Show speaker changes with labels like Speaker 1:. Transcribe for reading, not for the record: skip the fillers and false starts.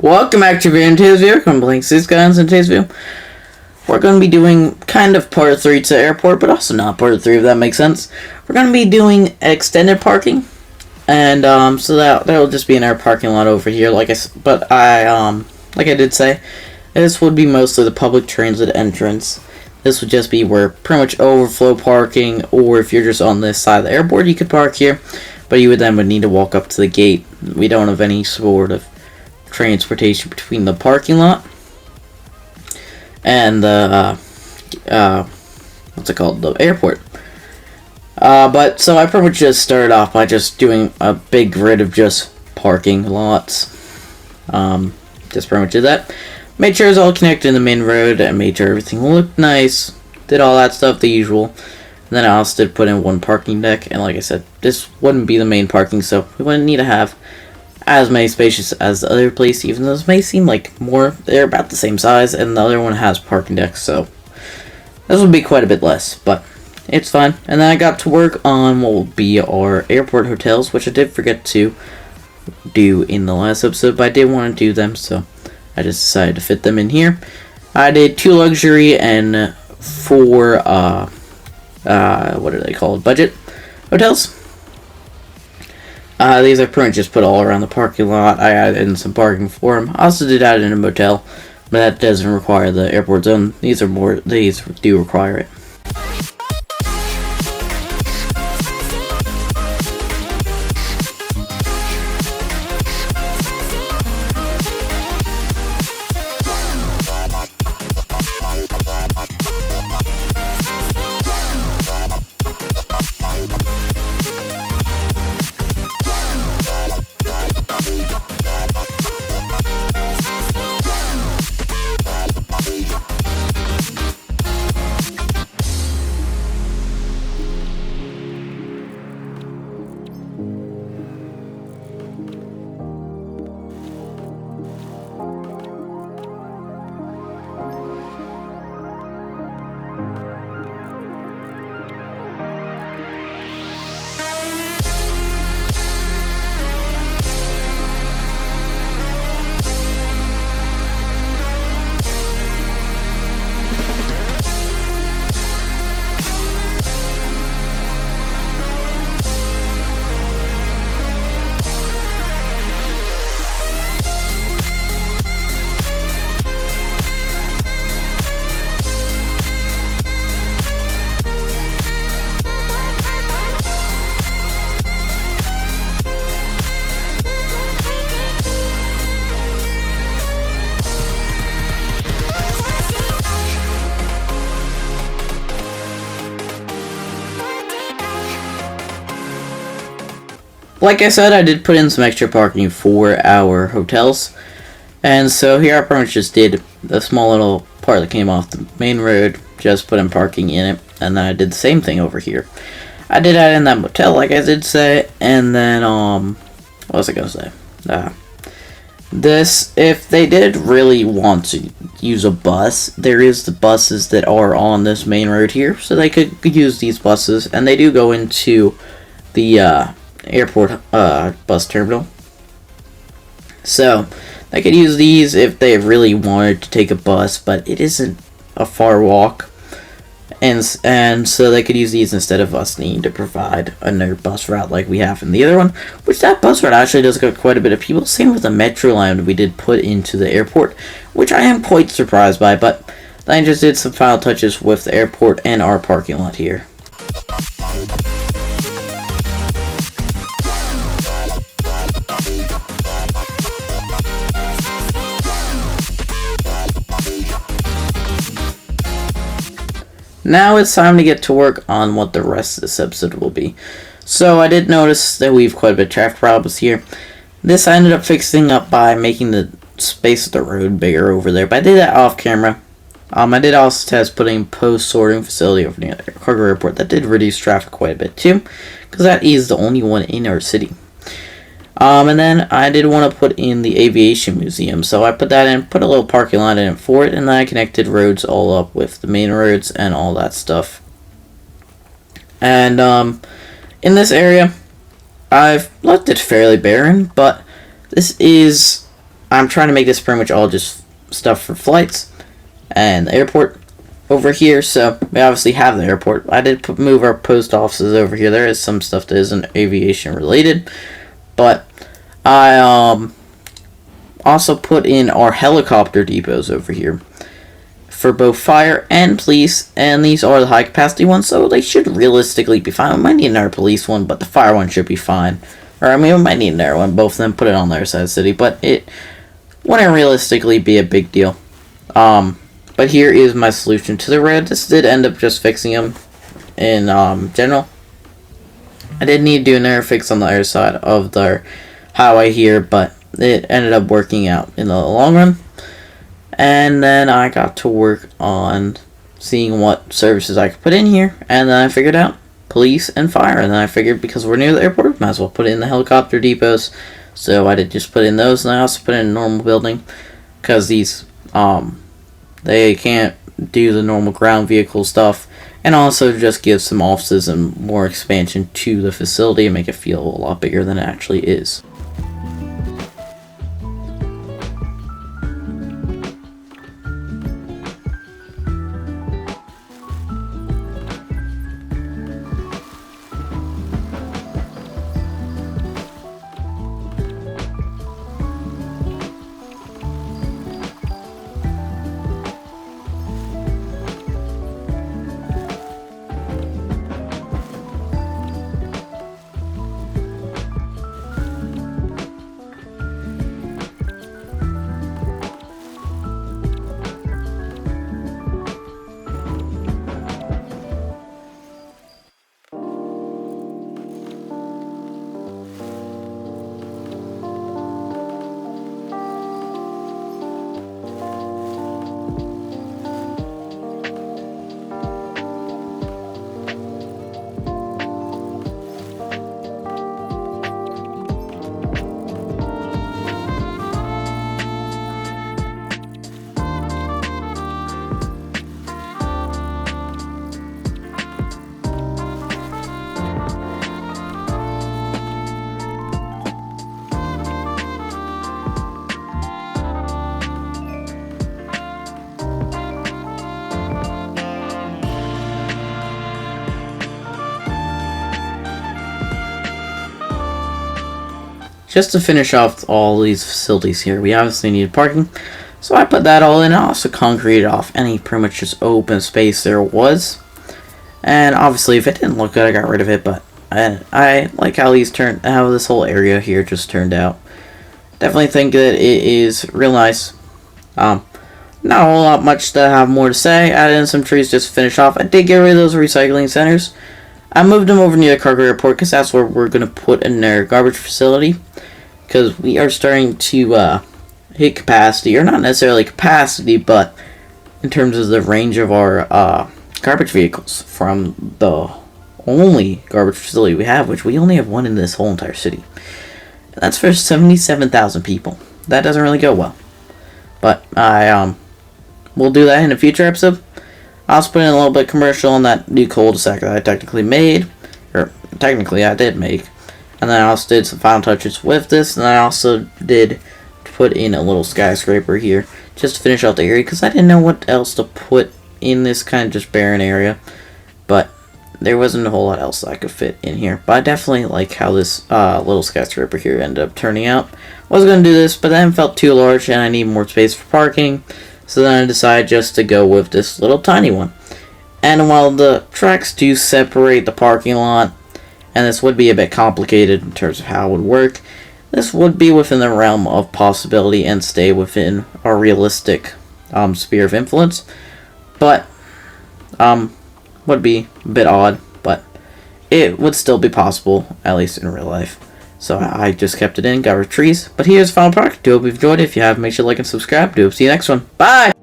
Speaker 1: Welcome back to today's video. I'm playing skylines in today's video. We're going to be doing kind of part 3 to airport, but also not part 3 if that makes sense. We're going to be doing extended parking, and so that'll just be in our parking lot over here. Like I did say, this would be mostly the public transit entrance. This would just be where pretty much overflow parking, or if you're just on this side of the airport, you could park here, but you would need to walk up to the gate. We don't have any sort of transportation between the parking lot and the the airport. But so I pretty much just started off by just doing a big grid of just parking lots. Just pretty much did that. Made sure it's all connected in the main road and made sure everything looked nice. Did all that stuff, the usual. And then I also did put in one parking deck, and like I said, this wouldn't be the main parking, so we wouldn't need to have as many spaces as the other place, even though this may seem like more. They're about the same size, and the other one has parking decks, so this would be quite a bit less, but it's fine. And then I got to work on what will be our airport hotels, which I did forget to do in the last episode, but I did want to do them, so I just decided to fit them in here. I did 2 luxury and 4 what are they called, budget hotels. These are pretty much just put all around the parking lot. I added in some parking for them. I also did add in a motel, but that doesn't require the airport zone. These do require it. Like I said, I did put in some extra parking for our hotels. And so here I pretty much just did the small little part that came off the main road, just put in parking in it, and then I did the same thing over here. I did add in that motel, like I did say, and then, what was I gonna say? If they did really want to use a bus, there is the buses that are on this main road here, so they could use these buses, and they do go into the, airport bus terminal, so they could use these if they really wanted to take a bus, but it isn't a far walk, and so they could use these instead of us needing to provide another bus route like we have in the other one, which that bus route actually does get quite a bit of people. Same with the metro line we did put into the airport, which I am quite surprised by, but I just did some final touches with the airport and our parking lot here. Now it's time to get to work on what the rest of this episode will be. So I did notice that we have quite a bit of traffic problems here. This I ended up fixing up by making the space of the road bigger over there, but I did that off camera. I did also test putting post-sorting facility over near the cargo airport. That did reduce traffic quite a bit too, because that is the only one in our city. And then I did want to put in the aviation museum, so I put that in, put a little parking lot in it for it, and then I connected roads all up with the main roads and all that stuff. And in this area, I've left it fairly barren, but this is I'm trying to make this pretty much all just stuff for flights and the airport over here. So we obviously have the airport. I did move our post offices over here. There is some stuff that isn't aviation related, but I also put in our helicopter depots over here for both fire and police, and these are the high capacity ones, so they should realistically be fine. We might need another police one, but the fire one should be fine. Or I mean, we might need another one. Both of them, put it on their side of the city, but it wouldn't realistically be a big deal. But here is my solution to the red. This did end up just fixing them in general. I did need to do another fix on the other side of the highway here, but it ended up working out in the long run. And then I got to work on seeing what services I could put in here, and then I figured out police and fire, and then I figured because we're near the airport, might as well put in the helicopter depots. So I did just put in those, and I also put in a normal building because these they can't do the normal ground vehicle stuff, and also just give some offices and more expansion to the facility and make it feel a lot bigger than it actually is. Just to finish off all these facilities here, we obviously need parking. So I put that all in. I also concreted off any pretty much just open space there was. And obviously if it didn't look good, I got rid of it, but I like how how this whole area here just turned out. Definitely think that it is real nice. Not a whole lot much to have more to say. Added in some trees just to finish off. I did get rid of those recycling centers. I moved them over near the cargo airport because that's where we're going to put in their garbage facility. Because we are starting to hit capacity, or not necessarily capacity, but in terms of the range of our garbage vehicles from the only garbage facility we have, which we only have one in this whole entire city. And that's for 77,000 people. That doesn't really go well. But I we'll do that in a future episode. I also put in a little bit commercial on that new cul-de-sac that I technically made, or technically I did make. And then I also did some final touches with this, and I also did put in a little skyscraper here just to finish out the area because I didn't know what else to put in this kind of just barren area. But there wasn't a whole lot else that I could fit in here. But I definitely like how this little skyscraper here ended up turning out. I was going to do this, but then it felt too large and I need more space for parking. So then I decided just to go with this little tiny one. And while the tracks do separate the parking lot, and this would be a bit complicated in terms of how it would work, this would be within the realm of possibility and stay within a realistic sphere of influence. But would be a bit odd, but it would still be possible, at least in real life. So I just kept it in, got rid of trees. But here's the final product. Do hope you've enjoyed it. If you have, make sure to like and subscribe. Do hope to see you next one. Bye!